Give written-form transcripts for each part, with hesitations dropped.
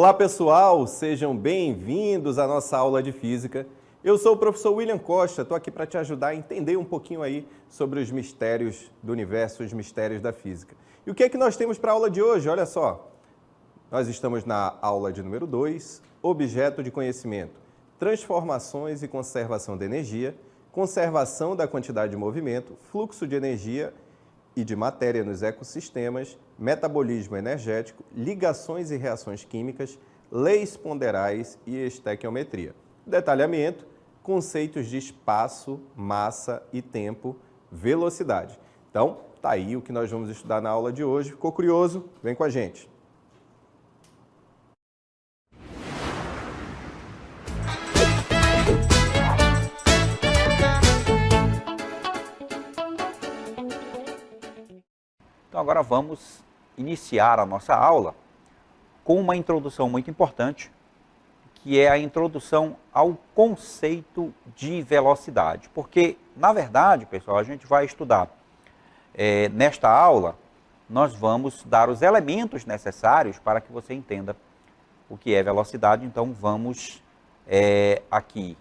Olá pessoal, sejam bem-vindos à nossa aula de Física. Eu sou o professor William Costa, estou aqui para te ajudar a entender um pouquinho aí sobre os mistérios do universo, os mistérios da física. E o que é que nós temos para a aula de hoje? Olha só, nós estamos na aula de número 2, Objeto de Conhecimento, Transformações e Conservação de Energia, Conservação da Quantidade de Movimento, Fluxo de Energia e de Matéria nos Ecossistemas, Metabolismo Energético, Ligações e Reações Químicas, Leis Ponderais e Estequiometria. Detalhamento, conceitos de espaço, massa e tempo, velocidade. Então, tá aí o que nós vamos estudar na aula de hoje. Ficou curioso? Vem com a gente. Então agora vamos iniciar a nossa aula com uma introdução muito importante, que é a introdução ao conceito de velocidade. Porque, na verdade, pessoal, a gente vai estudar, nesta aula, nós vamos dar os elementos necessários para que você entenda o que é velocidade. Então vamos aqui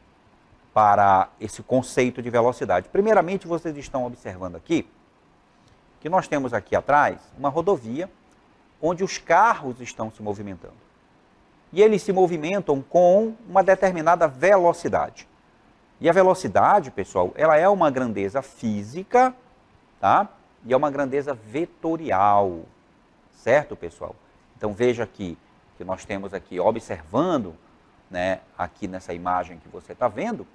para esse conceito de velocidade. Primeiramente, vocês estão observando aqui que nós temos aqui atrás uma rodovia onde os carros estão se movimentando. E eles se movimentam com uma determinada velocidade. E a velocidade, pessoal, ela é uma grandeza física, tá? E é uma grandeza vetorial, certo, pessoal? Então veja aqui que nós temos aqui, observando, né, aqui nessa imagem que você está vendo,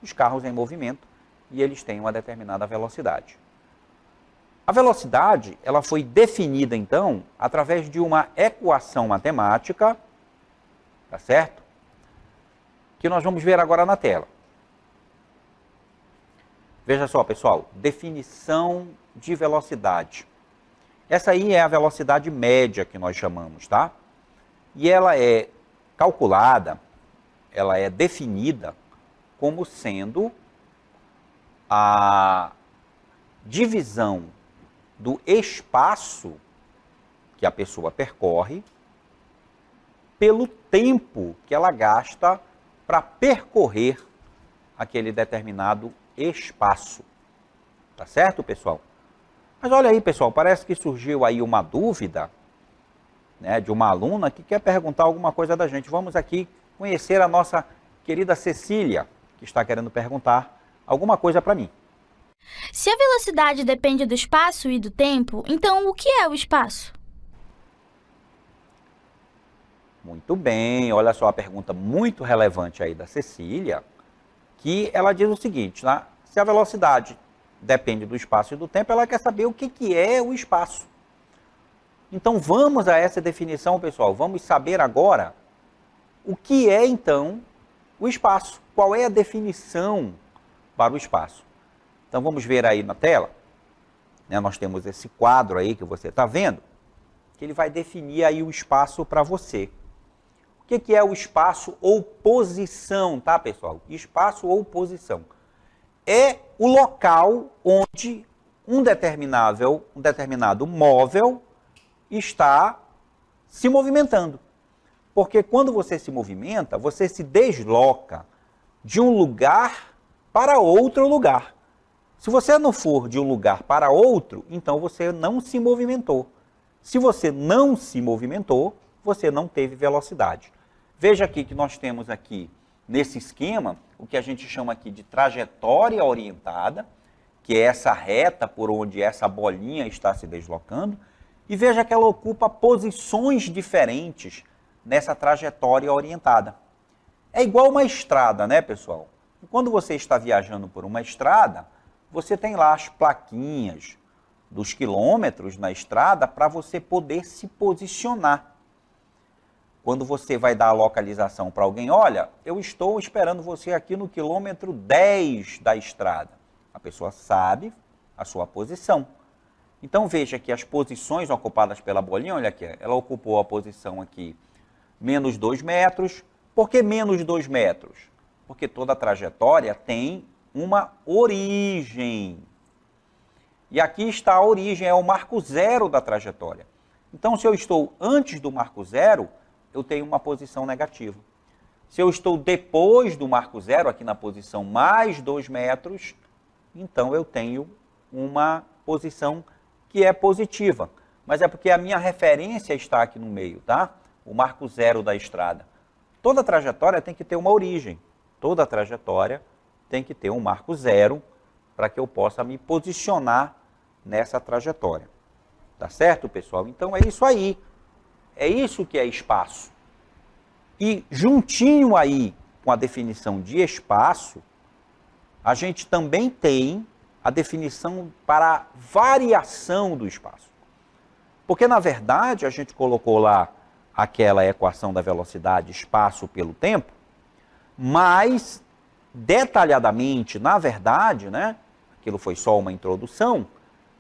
os carros em movimento e eles têm uma determinada velocidade. A velocidade, ela foi definida, então, através de uma equação matemática, tá certo? Que nós vamos ver agora na tela. Veja só, pessoal, definição de velocidade. Essa aí é a velocidade média que nós chamamos, tá? E ela é calculada, ela é definida como sendo a divisão do espaço que a pessoa percorre pelo tempo que ela gasta para percorrer aquele determinado espaço. Tá certo, pessoal? Mas olha aí, pessoal, parece que surgiu aí uma dúvida, né, de uma aluna que quer perguntar alguma coisa da gente. Vamos aqui conhecer a nossa querida Cecília, que está querendo perguntar alguma coisa para mim. Se a velocidade depende do espaço e do tempo, então o que é o espaço? Muito bem, olha só a pergunta muito relevante aí da Cecília, que ela diz o seguinte, né? Se a velocidade depende do espaço e do tempo, ela quer saber o que é o espaço. Então vamos a essa definição, pessoal, vamos saber agora o que é então o espaço, qual é a definição para o espaço. Então vamos ver aí na tela, né, nós temos esse quadro aí que você está vendo, que ele vai definir aí o espaço para você. O que é o espaço ou posição, tá, pessoal? Espaço ou posição é o local onde um determinado móvel está se movimentando. Porque quando você se movimenta, você se desloca de um lugar para outro lugar. Se você não for de um lugar para outro, então você não se movimentou. Se você não se movimentou, você não teve velocidade. Veja aqui que nós temos aqui, nesse esquema, o que a gente chama aqui de trajetória orientada, que é essa reta por onde essa bolinha está se deslocando, e veja que ela ocupa posições diferentes nessa trajetória orientada. É igual uma estrada, né, pessoal? Quando você está viajando por uma estrada, você tem lá as plaquinhas dos quilômetros na estrada para você poder se posicionar. Quando você vai dar a localização para alguém, olha, eu estou esperando você aqui no quilômetro 10 da estrada. A pessoa sabe a sua posição. Então veja que as posições ocupadas pela bolinha, olha aqui, ela ocupou a posição aqui menos 2 metros. Por que menos 2 metros? Porque toda a trajetória tem uma origem. E aqui está a origem, é o marco zero da trajetória. Então, se eu estou antes do marco zero, eu tenho uma posição negativa. Se eu estou depois do marco zero, aqui na posição mais 2 metros, então eu tenho uma posição que é positiva. Mas é porque a minha referência está aqui no meio, tá? O marco zero da estrada. Toda trajetória tem que ter uma origem. Toda trajetória tem que ter um marco zero para que eu possa me posicionar nessa trajetória. Tá certo, pessoal? Então é isso aí. É isso que é espaço. E juntinho aí com a definição de espaço, a gente também tem a definição para variação do espaço. Porque, na verdade, a gente colocou lá aquela equação da velocidade, espaço pelo tempo, mas, detalhadamente, na verdade, né, aquilo foi só uma introdução,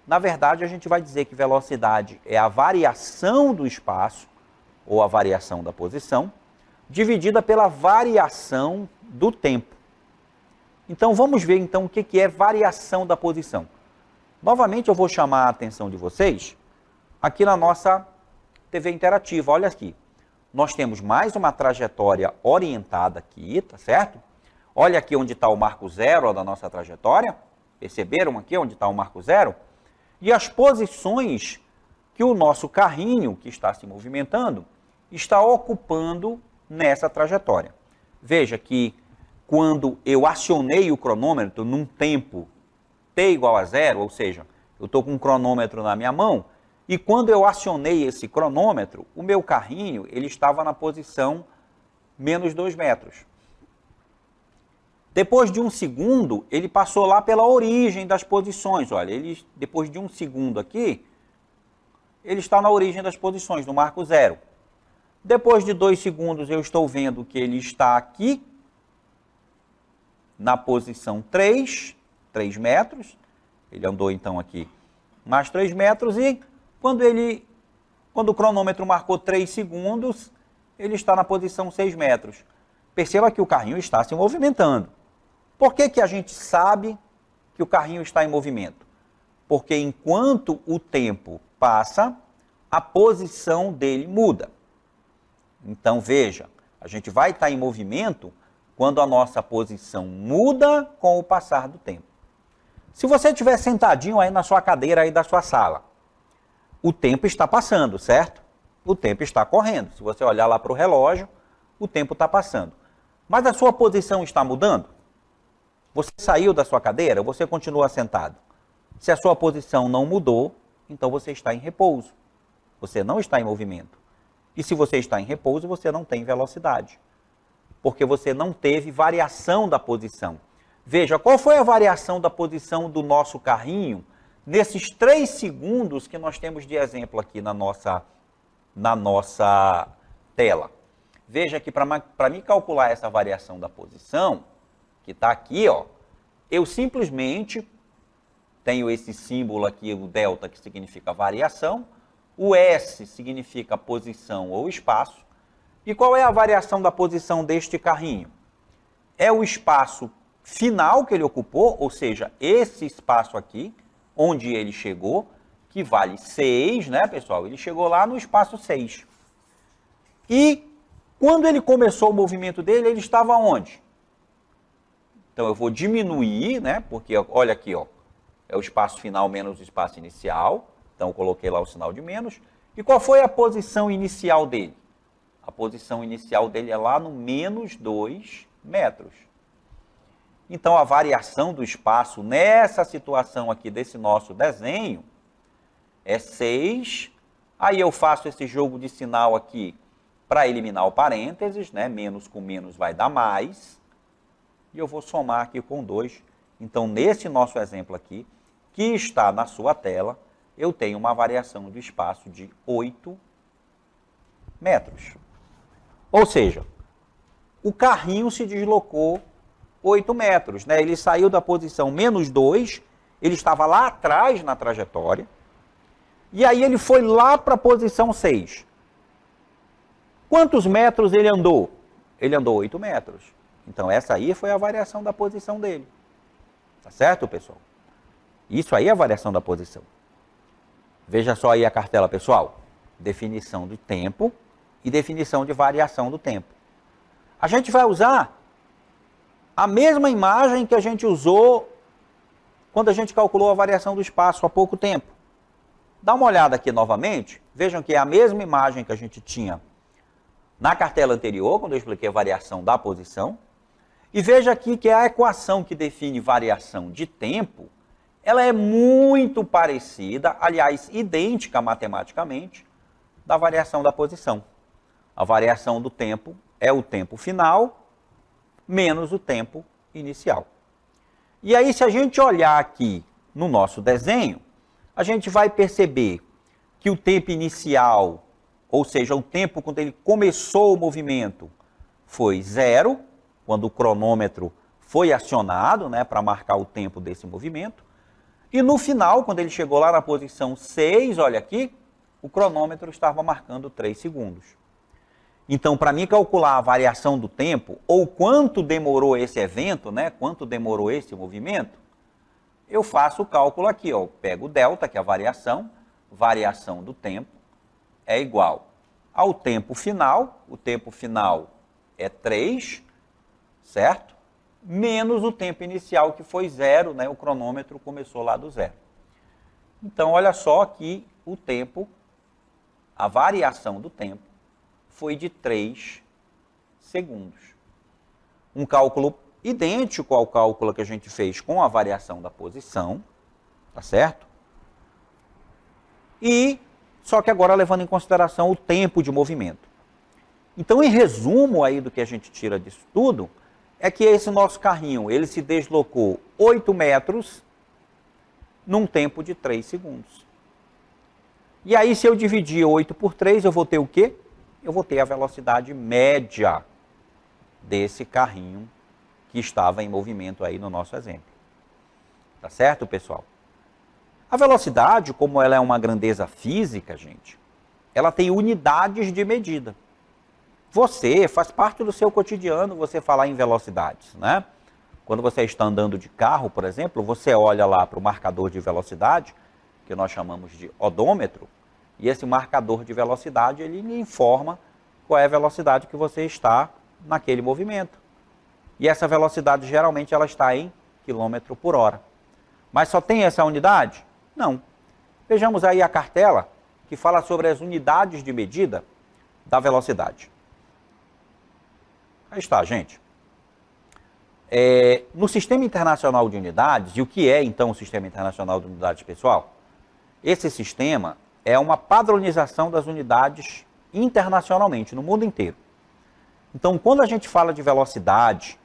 na verdade, a gente vai dizer que velocidade é a variação do espaço, ou a variação da posição, dividida pela variação do tempo. Então, vamos ver então o que é variação da posição. Novamente, eu vou chamar a atenção de vocês aqui na nossa TV interativa. Olha aqui, nós temos mais uma trajetória orientada aqui, tá certo? Olha aqui onde está o marco zero ó, da nossa trajetória. Perceberam aqui onde está o marco zero? E as posições que o nosso carrinho, que está se movimentando, está ocupando nessa trajetória. Veja que quando eu acionei o cronômetro num tempo t igual a zero, ou seja, eu estou com um cronômetro na minha mão, e quando eu acionei esse cronômetro, o meu carrinho ele estava na posição menos 2 metros. Depois de um segundo, ele passou lá pela origem das posições. Olha, depois de um segundo aqui, ele está na origem das posições, no marco zero. Depois de 2 segundos, eu estou vendo que ele está aqui, na posição 3 metros. Ele andou então aqui mais 3 metros e quando o cronômetro marcou 3 segundos, ele está na posição 6 metros. Perceba que o carrinho está se movimentando. Por que a gente sabe que o carrinho está em movimento? Porque enquanto o tempo passa, a posição dele muda. Então veja, a gente vai estar em movimento quando a nossa posição muda com o passar do tempo. Se você estiver sentadinho aí na sua cadeira aí da sua sala, o tempo está passando, certo? O tempo está correndo. Se você olhar lá para o relógio, o tempo está passando. Mas a sua posição está mudando? Você saiu da sua cadeira ou você continua sentado? Se a sua posição não mudou, então você está em repouso. Você não está em movimento. E se você está em repouso, você não tem velocidade. Porque você não teve variação da posição. Veja, qual foi a variação da posição do nosso carrinho nesses 3 segundos que nós temos de exemplo aqui na nossa tela? Veja que para mim calcular essa variação da posição, que está aqui, ó, eu simplesmente tenho esse símbolo aqui, o delta, que significa variação, o S significa posição ou espaço. E qual é a variação da posição deste carrinho? É o espaço final que ele ocupou, ou seja, esse espaço aqui, onde ele chegou, que vale 6, né, pessoal? Ele chegou lá no espaço 6. E quando ele começou o movimento dele, ele estava onde? Então eu vou diminuir, né, porque olha aqui, ó, é o espaço final menos o espaço inicial. Então eu coloquei lá o sinal de menos. E qual foi a posição inicial dele? A posição inicial dele é lá no menos 2 metros. Então, a variação do espaço nessa situação aqui desse nosso desenho é 6. Aí eu faço esse jogo de sinal aqui para eliminar o parênteses, né? Menos com menos vai dar mais. E eu vou somar aqui com 2. Então, nesse nosso exemplo aqui, que está na sua tela, eu tenho uma variação do espaço de 8 metros. Ou seja, o carrinho se deslocou 8 metros, né? Ele saiu da posição menos 2, ele estava lá atrás na trajetória, e aí ele foi lá para a posição 6. Quantos metros ele andou? Ele andou 8 metros. Então essa aí foi a variação da posição dele. Tá certo, pessoal? Isso aí é a variação da posição. Veja só aí a cartela, pessoal. Definição de tempo, e definição de variação do tempo. A gente vai usar a mesma imagem que a gente usou quando a gente calculou a variação do espaço há pouco tempo. Dá uma olhada aqui novamente, vejam que é a mesma imagem que a gente tinha na cartela anterior, quando eu expliquei a variação da posição. E veja aqui que a equação que define variação de tempo, ela é muito parecida, aliás, idêntica matematicamente, da variação da posição. A variação do tempo é o tempo final menos o tempo inicial. E aí, se a gente olhar aqui no nosso desenho, a gente vai perceber que o tempo inicial, ou seja, o tempo quando ele começou o movimento, foi 0, quando o cronômetro foi acionado, né, para marcar o tempo desse movimento. E no final, quando ele chegou lá na posição 6, olha aqui, o cronômetro estava marcando 3 segundos. Então, para mim calcular a variação do tempo, ou quanto demorou esse evento, né, quanto demorou esse movimento, eu faço o cálculo aqui, ó, pego o delta, que é a variação do tempo, é igual ao tempo final, o tempo final é 3, certo? Menos o tempo inicial, que foi 0, né, o cronômetro começou lá do 0. Então, olha só que o tempo, a variação do tempo, foi de 3 segundos. Um cálculo idêntico ao cálculo que a gente fez com a variação da posição, tá certo? E só que agora levando em consideração o tempo de movimento. Então, em resumo aí do que a gente tira disso tudo, é que esse nosso carrinho, ele se deslocou 8 metros num tempo de 3 segundos. E aí, se eu dividir 8 por 3, eu vou ter o quê? Eu vou ter a velocidade média desse carrinho que estava em movimento aí no nosso exemplo. Tá certo, pessoal? A velocidade, como ela é uma grandeza física, gente, ela tem unidades de medida. Você, faz parte do seu cotidiano você falar em velocidades, né? Quando você está andando de carro, por exemplo, você olha lá para o marcador de velocidade, que nós chamamos de odômetro, e esse marcador de velocidade, ele lhe informa qual é a velocidade que você está naquele movimento. E essa velocidade, geralmente, ela está em quilômetro por hora. Mas só tem essa unidade? Não. Vejamos aí a cartela, que fala sobre as unidades de medida da velocidade. Aí está, gente. No Sistema Internacional de Unidades, e o que é, então, o Sistema Internacional de Unidades, pessoal? Esse sistema é uma padronização das unidades internacionalmente, no mundo inteiro. Então, quando a gente fala de velocidade,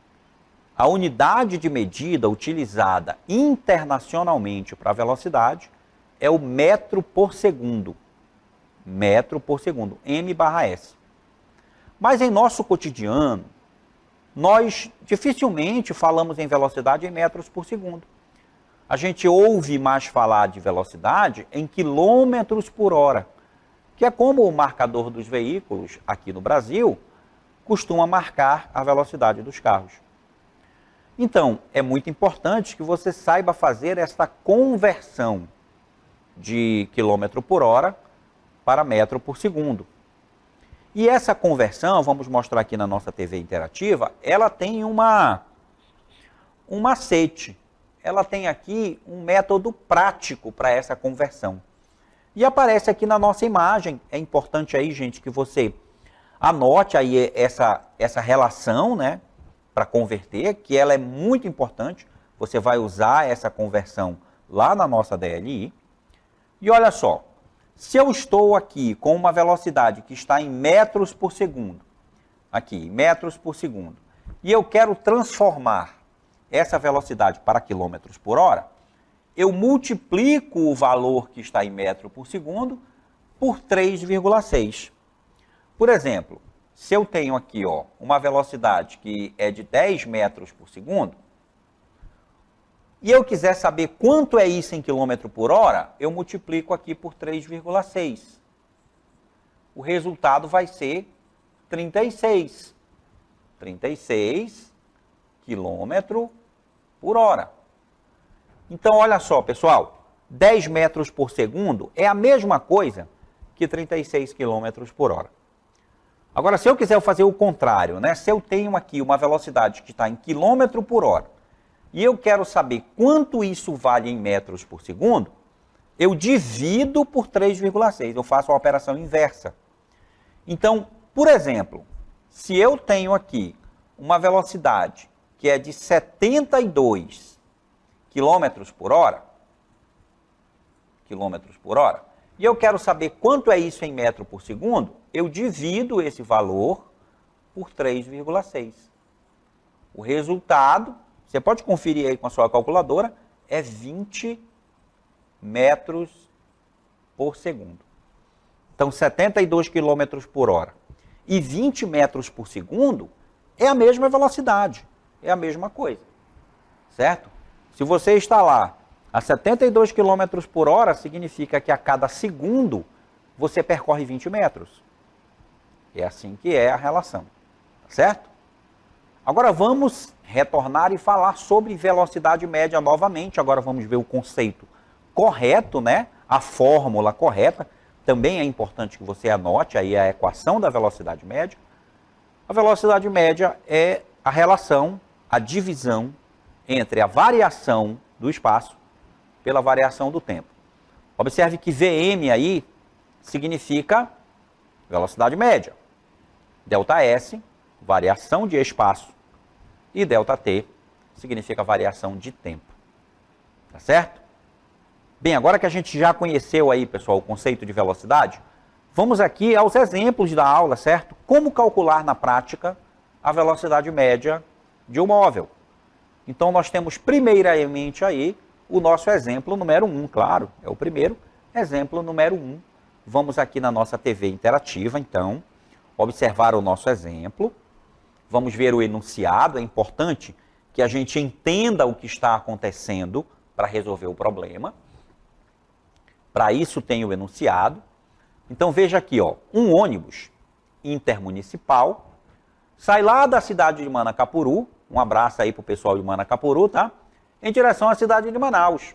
a unidade de medida utilizada internacionalmente para a velocidade é o metro por segundo. Metro por segundo, m/s. Mas em nosso cotidiano, nós dificilmente falamos em velocidade em metros por segundo. A gente ouve mais falar de velocidade em quilômetros por hora, que é como o marcador dos veículos aqui no Brasil costuma marcar a velocidade dos carros. Então, é muito importante que você saiba fazer esta conversão de quilômetro por hora para metro por segundo. E essa conversão, vamos mostrar aqui na nossa TV interativa, ela tem um macete. Ela tem aqui um método prático para essa conversão. E aparece aqui na nossa imagem. É importante aí, gente, que você anote aí essa relação, né, para converter, que ela é muito importante. Você vai usar essa conversão lá na nossa DLI. E olha só, se eu estou aqui com uma velocidade que está em metros por segundo, aqui, metros por segundo, e eu quero transformar essa velocidade para quilômetros por hora, eu multiplico o valor que está em metro por segundo por 3,6. Por exemplo, se eu tenho aqui uma velocidade que é de 10 metros por segundo, e eu quiser saber quanto é isso em quilômetro por hora, eu multiplico aqui por 3,6. O resultado vai ser 36. 36 quilômetro por hora. Então, olha só, pessoal, 10 metros por segundo é a mesma coisa que 36 quilômetros por hora. Agora, se eu quiser fazer o contrário, né? Se eu tenho aqui uma velocidade que está em quilômetro por hora e eu quero saber quanto isso vale em metros por segundo, eu divido por 3,6. Eu faço a operação inversa. Então, por exemplo, se eu tenho aqui uma velocidade que é de 72 quilômetros por hora, e eu quero saber quanto é isso em metro por segundo, eu divido esse valor por 3,6. O resultado, você pode conferir aí com a sua calculadora, é 20 metros por segundo. Então, 72 quilômetros por hora e 20 metros por segundo é a mesma velocidade, é a mesma coisa, certo? Se você está lá a 72 quilômetros por hora, significa que a cada segundo você percorre 20 metros. É assim que é a relação, certo? Agora vamos retornar e falar sobre velocidade média novamente. Agora vamos ver o conceito correto, né? A fórmula correta. Também é importante que você anote aí a equação da velocidade média. A velocidade média é a relação, a divisão entre a variação do espaço pela variação do tempo. Observe que Vm aí significa velocidade média. ΔS, variação de espaço. E ΔT significa variação de tempo. Tá certo? Bem, agora que a gente já conheceu aí, pessoal, o conceito de velocidade, vamos aqui aos exemplos da aula, certo? Como calcular na prática a velocidade média de um móvel. Então, nós temos primeiramente aí o nosso exemplo número 1, claro, é o primeiro. Exemplo número 1. Vamos aqui na nossa TV interativa, então, observar o nosso exemplo. Vamos ver o enunciado. É importante que a gente entenda o que está acontecendo para resolver o problema. Para isso tem o enunciado. Então veja aqui, ó, um ônibus intermunicipal sai lá da cidade de Manacapuru, um abraço aí para o pessoal de Manacapuru, tá? Em direção à cidade de Manaus.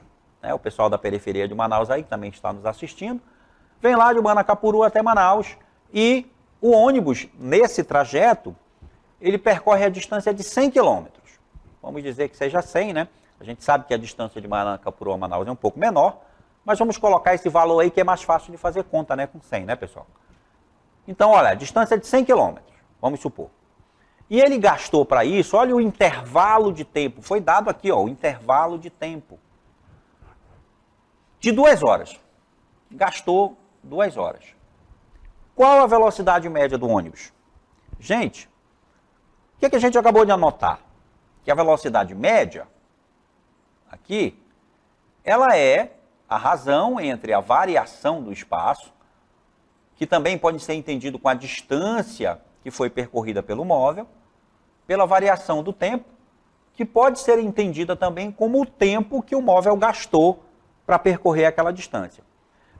O pessoal da periferia de Manaus aí que também está nos assistindo. Vem lá de Manacapuru até Manaus e o ônibus, nesse trajeto, ele percorre a distância de 100 quilômetros. Vamos dizer que seja 100, né? A gente sabe que a distância de Manacapuru a Manaus é um pouco menor, mas vamos colocar esse valor aí que é mais fácil de fazer conta, né? Com 100, né, pessoal? Então, olha, a distância é de 100 quilômetros, vamos supor. E ele gastou para isso, olha o intervalo de tempo. Foi dado aqui, ó, o intervalo de tempo. De 2 horas. Gastou 2 horas. Qual a velocidade média do ônibus? Gente, o que a gente acabou de anotar? Que a velocidade média, aqui, ela é a razão entre a variação do espaço, que também pode ser entendido com a distância que foi percorrida pelo móvel, pela variação do tempo, que pode ser entendida também como o tempo que o móvel gastou para percorrer aquela distância.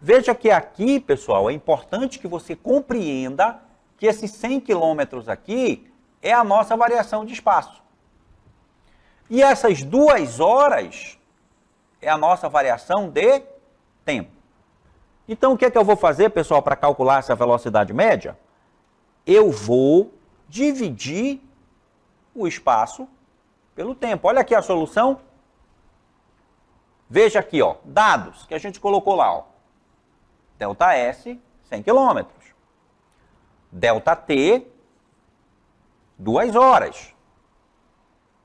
Veja que aqui, pessoal, é importante que você compreenda que esses 100 quilômetros aqui é a nossa variação de espaço. E essas 2 horas é a nossa variação de tempo. Então, o que é que eu vou fazer, pessoal, para calcular essa velocidade média? Eu vou dividir o espaço pelo tempo. Olha aqui a solução. Veja aqui, ó, dados que a gente colocou lá, ó. ΔS, 100 km. ΔT, 2 horas.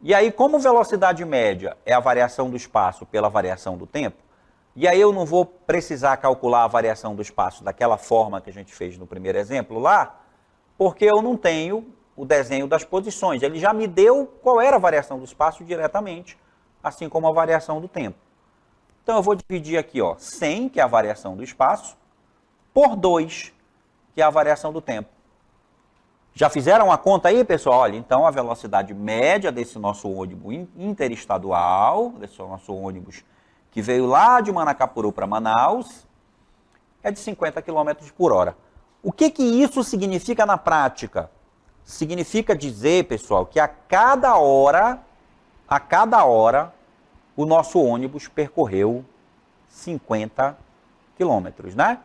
E aí, como velocidade média é a variação do espaço pela variação do tempo, e aí eu não vou precisar calcular a variação do espaço daquela forma que a gente fez no primeiro exemplo lá, porque eu não tenho o desenho das posições. Ele já me deu qual era a variação do espaço diretamente, assim como a variação do tempo. Então eu vou dividir aqui, ó, 100, que é a variação do espaço, por 2, que é a variação do tempo. Já fizeram a conta aí, pessoal? Olha, então a velocidade média desse nosso ônibus interestadual, desse nosso ônibus que veio lá de Manacapuru para Manaus, é de 50 km por hora. O que isso significa na prática? Significa dizer, pessoal, que a cada hora, o nosso ônibus percorreu 50 quilômetros, né?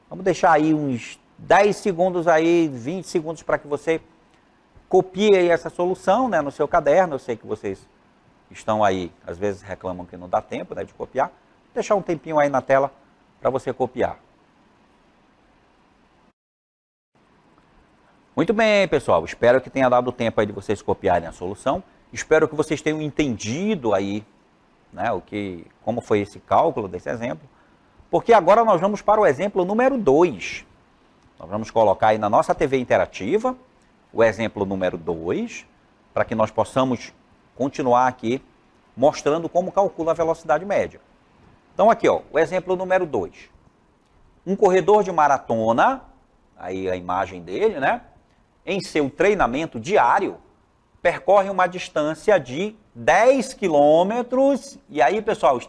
Vamos deixar aí uns 10 segundos aí, 20 segundos para que você copie aí essa solução, né, no seu caderno. Eu sei que vocês estão aí, às vezes reclamam que não dá tempo, né, de copiar. Deixar um tempinho aí na tela para você copiar. Muito bem, pessoal. Espero que tenha dado tempo aí de vocês copiarem a solução. Espero que vocês tenham entendido aí, né, como foi esse cálculo desse exemplo. Porque agora nós vamos para o exemplo número 2. Nós vamos colocar aí na nossa TV interativa o exemplo número 2, para que nós possamos continuar aqui mostrando como calcula a velocidade média. Então aqui, ó, o exemplo número 2. Um corredor de maratona, aí a imagem dele, né? Em seu treinamento diário, percorre uma distância de 10 quilômetros. E aí, pessoal,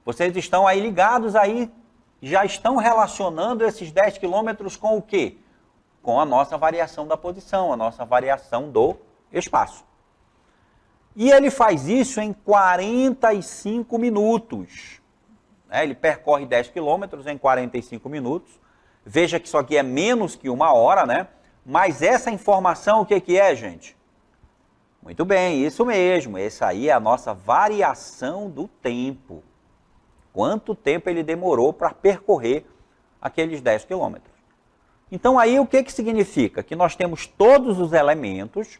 vocês estão aí ligados aí, já estão relacionando esses 10 quilômetros com o quê? Com a nossa variação da posição, a nossa variação do espaço. E ele faz isso em 45 minutos. Ele percorre 10 quilômetros em 45 minutos. Veja que isso aqui é menos que 1 hora, né? Mas essa informação, o que é, gente? Muito bem, isso mesmo. Essa aí é a nossa variação do tempo. Quanto tempo ele demorou para percorrer aqueles 10 quilômetros. Então aí o que significa? Que nós temos todos os elementos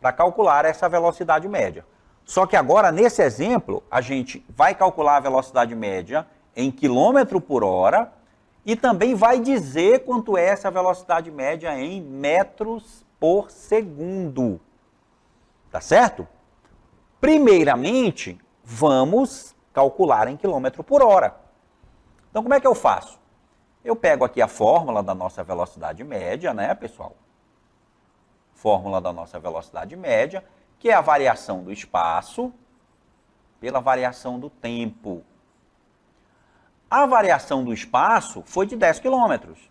para calcular essa velocidade média. Só que agora, nesse exemplo, a gente vai calcular a velocidade média em quilômetro por hora e também vai dizer quanto é essa velocidade média em metros por segundo. Tá certo? Primeiramente, vamos calcular em quilômetro por hora. Então, como é que eu faço? Eu pego aqui a fórmula da nossa velocidade média, né, pessoal? Fórmula da nossa velocidade média, que é a variação do espaço pela variação do tempo. A variação do espaço foi de 10 quilômetros.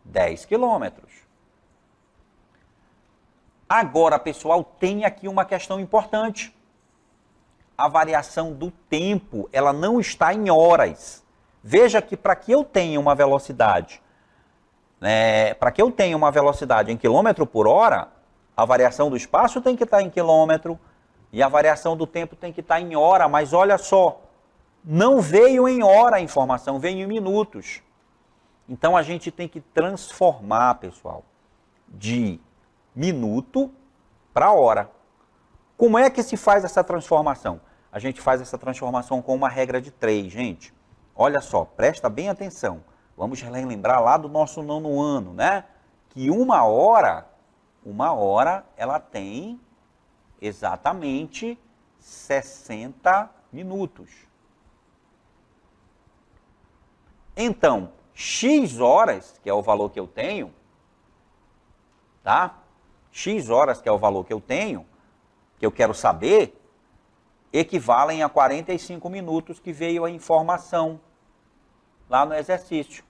10 quilômetros. Agora, pessoal, tem aqui uma questão importante. A variação do tempo, ela não está em horas. Veja que para que eu tenha uma velocidade, em quilômetro por hora, a variação do espaço tem que estar em quilômetro e a variação do tempo tem que estar em hora. Mas olha só, não veio em hora a informação, veio em minutos. Então a gente tem que transformar, pessoal, de minuto para hora. Como é que se faz essa transformação? A gente faz essa transformação com uma regra de 3, gente. Olha só, presta bem atenção. Vamos relembrar lá do nosso 9º ano, né? Que uma hora, ela tem exatamente 60 minutos. Então, x horas, que é o valor que eu tenho, tá? X horas, que é o valor que eu tenho, que eu quero saber, equivalem a 45 minutos que veio a informação lá no exercício.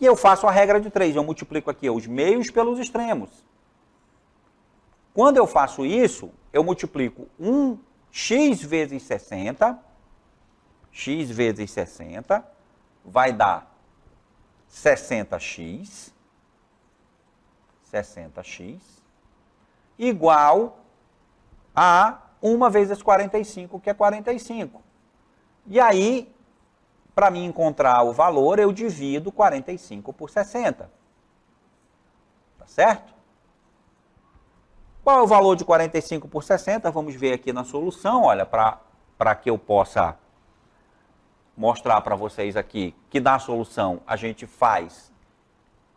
E eu faço a regra de 3, eu multiplico aqui os meios pelos extremos. Quando eu faço isso, eu multiplico x vezes 60, vai dar 60x, igual a 1 vezes 45, que é 45. E aí, para mim encontrar o valor, eu divido 45 por 60. Tá certo? Qual é o valor de 45 por 60? Vamos ver aqui na solução, olha, para que eu possa mostrar para vocês aqui que na solução a gente faz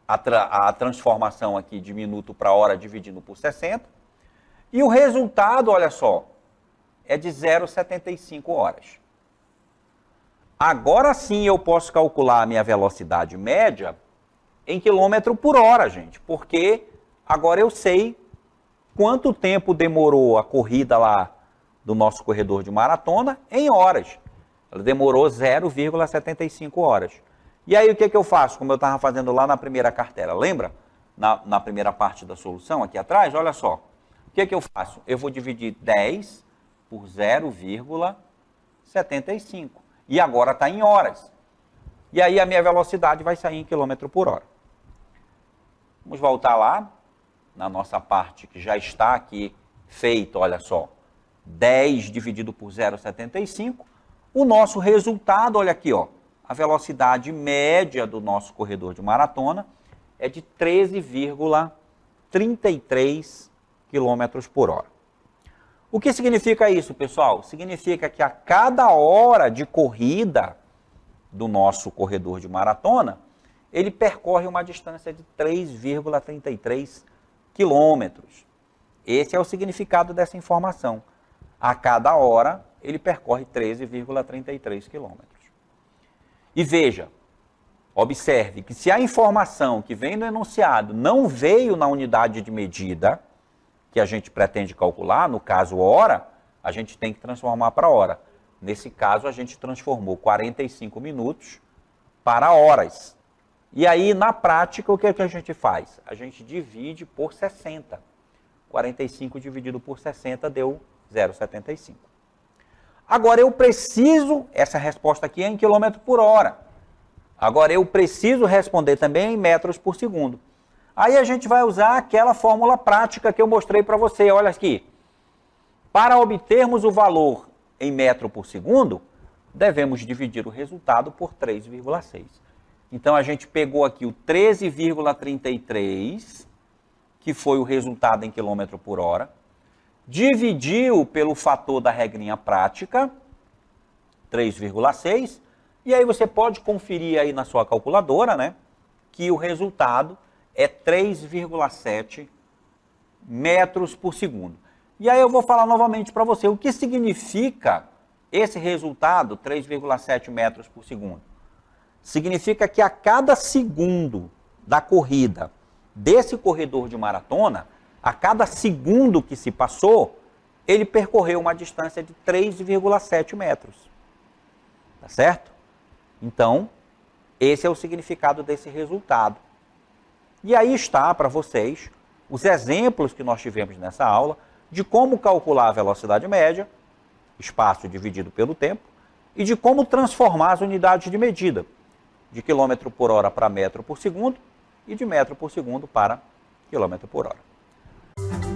a transformação aqui de minuto para hora dividindo por 60. E o resultado, olha só, é de 0,75 horas. Agora sim eu posso calcular a minha velocidade média em quilômetro por hora, gente, porque agora eu sei quanto tempo demorou a corrida lá do nosso corredor de maratona em horas. Ela demorou 0,75 horas. E aí o que eu faço, como eu estava fazendo lá na primeira cartela? Lembra? Na primeira parte da solução, aqui atrás, olha só. O que eu faço? Eu vou dividir 10 por 0,75. E agora está em horas. E aí a minha velocidade vai sair em quilômetro por hora. Vamos voltar lá, na nossa parte que já está aqui feito, olha só. 10 dividido por 0,75. O nosso resultado, olha aqui, ó. A velocidade média do nosso corredor de maratona é de 13,33 km por hora. O que significa isso, pessoal? Significa que a cada hora de corrida do nosso corredor de maratona, ele percorre uma distância de 3,33 quilômetros. Esse é o significado dessa informação. A cada hora, ele percorre 13,33 quilômetros. E veja, observe que se a informação que vem no enunciado não veio na unidade de medida que a gente pretende calcular, no caso hora, a gente tem que transformar para hora. Nesse caso, a gente transformou 45 minutos para horas. E aí, na prática, o que é que a gente faz? A gente divide por 60. 45 dividido por 60 deu 0,75. Agora, eu preciso, essa resposta aqui é em quilômetro por hora. Agora, eu preciso responder também em metros por segundo. Aí a gente vai usar aquela fórmula prática que eu mostrei para você. Olha aqui. Para obtermos o valor em metro por segundo, devemos dividir o resultado por 3,6. Então, a gente pegou aqui o 13,33, que foi o resultado em quilômetro por hora, dividiu pelo fator da regrinha prática, 3,6, e aí você pode conferir aí na sua calculadora, né, que o resultado é 3,7 metros por segundo. E aí eu vou falar novamente para você o que significa esse resultado, 3,7 metros por segundo. Significa que a cada segundo da corrida desse corredor de maratona, a cada segundo que se passou, ele percorreu uma distância de 3,7 metros. Tá certo? Então, esse é o significado desse resultado. E aí está para vocês os exemplos que nós tivemos nessa aula de como calcular a velocidade média, espaço dividido pelo tempo, e de como transformar as unidades de medida, de quilômetro por hora para metro por segundo e de metro por segundo para quilômetro por hora.